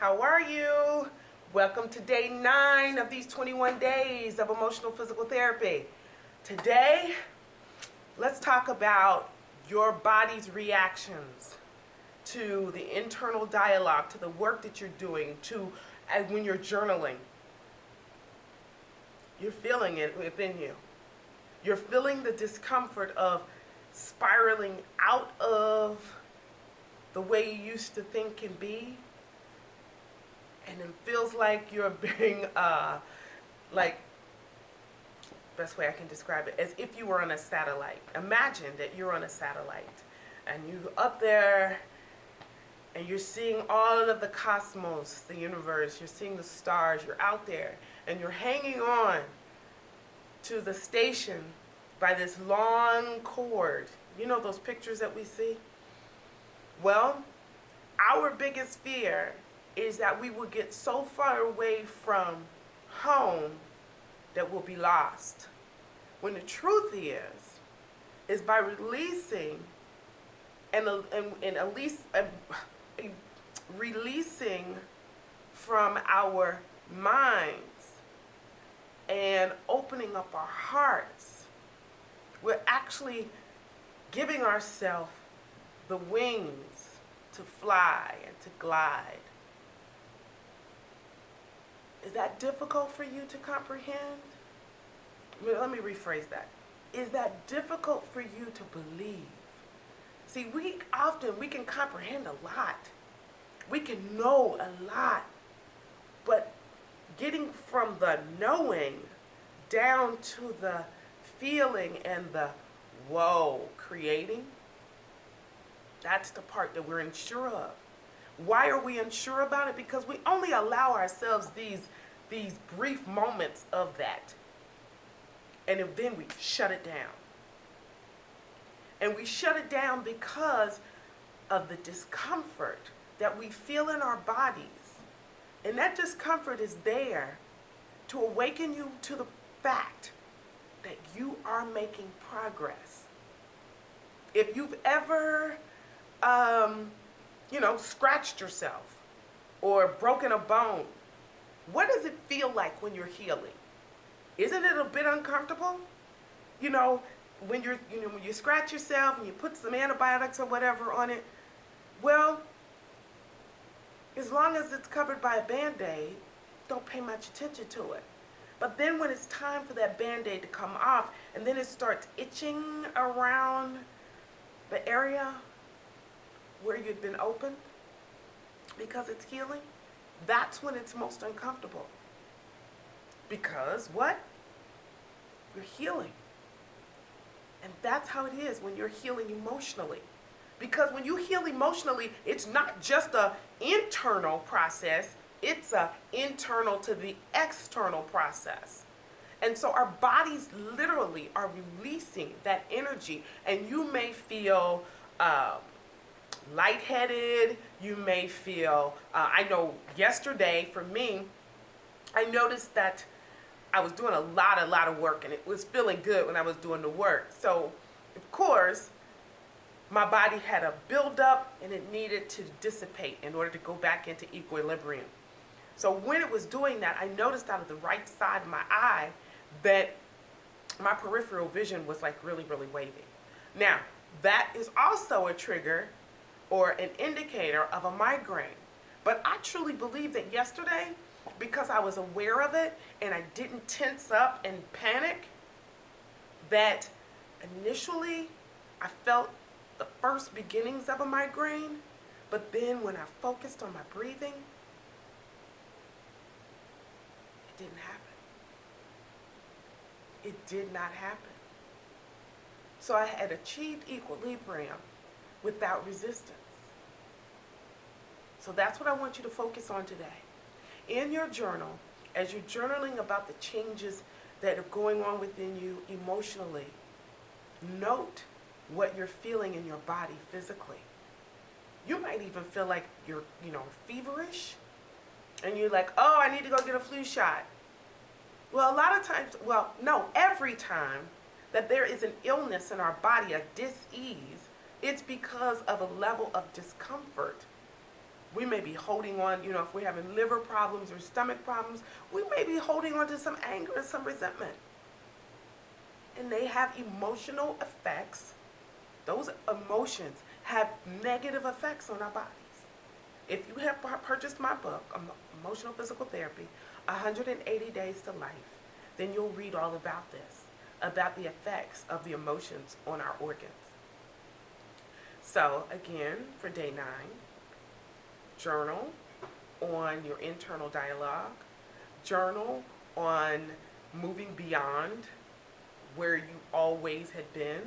How are you? Welcome to day 9 of these 21 days of emotional physical therapy. Today, let's talk about your body's reactions to the internal dialogue, to the work that you're doing, to when you're journaling. You're feeling it within you. You're feeling the discomfort of spiraling out of the way you used to think and be. And it feels like you're being, best way I can describe it, as if you were on a satellite. Imagine that you're on a satellite and you're up there and you're seeing all of the cosmos, the universe, you're seeing the stars, you're out there and you're hanging on to the station by this long cord. You know those pictures that we see? Well, our biggest fear is that we will get so far away from home that we'll be lost. When the truth is by releasing and at least releasing from our minds and opening up our hearts, we're actually giving ourselves the wings to fly and to glide. Is that difficult for you to comprehend? Let me rephrase that. Is that difficult for you to believe? See, we can comprehend a lot. We can know a lot. But getting from the knowing down to the feeling and the creating, that's the part that we're unsure of. Why are we unsure about it? Because we only allow ourselves these brief moments of that. And then we shut it down. And we shut it down because of the discomfort that we feel in our bodies. And that discomfort is there to awaken you to the fact that you are making progress. If you've ever scratched yourself or broken a bone, what does it feel like when you're healing? Isn't it a bit uncomfortable? When you scratch yourself and you put some antibiotics or whatever on it, well, as long as it's covered by a Band-Aid, don't pay much attention to it. But then when it's time for that Band-Aid to come off and then it starts itching around the area where you've been opened because it's healing, that's when it's most uncomfortable. Because what? You're healing. And that's how it is when you're healing emotionally. Because when you heal emotionally, it's not just an internal process, it's an internal to the external process. And so our bodies literally are releasing that energy, and you may feel lightheaded, you may feel, I know yesterday for me, I noticed that I was doing a lot of work, and it was feeling good when I was doing the work. So, of course, my body had a buildup and it needed to dissipate in order to go back into equilibrium. So when it was doing that, I noticed out of the right side of my eye that my peripheral vision was like really, really wavy. Now, that is also a trigger or an indicator of a migraine. But I truly believe that yesterday, because I was aware of it and I didn't tense up and panic, that initially I felt the first beginnings of a migraine, but then when I focused on my breathing, it didn't happen. It did not happen. So I had achieved equilibrium without resistance. So that's what I want you to focus on today. In your journal, as you're journaling about the changes that are going on within you emotionally, note what you're feeling in your body physically. You might even feel like you're, feverish, and you're like, oh, I need to go get a flu shot. Well, a lot of times, every time that there is an illness in our body, a dis-ease, it's because of a level of discomfort We may be holding on, if we're having liver problems or stomach problems, we may be holding on to some anger and some resentment. And they have emotional effects. Those emotions have negative effects on our bodies. If you have purchased my book, Emotional Physical Therapy, 180 Days to Life, then you'll read all about this, about the effects of the emotions on our organs. So again, for day 9, journal on your internal dialogue, journal on moving beyond where you always had been,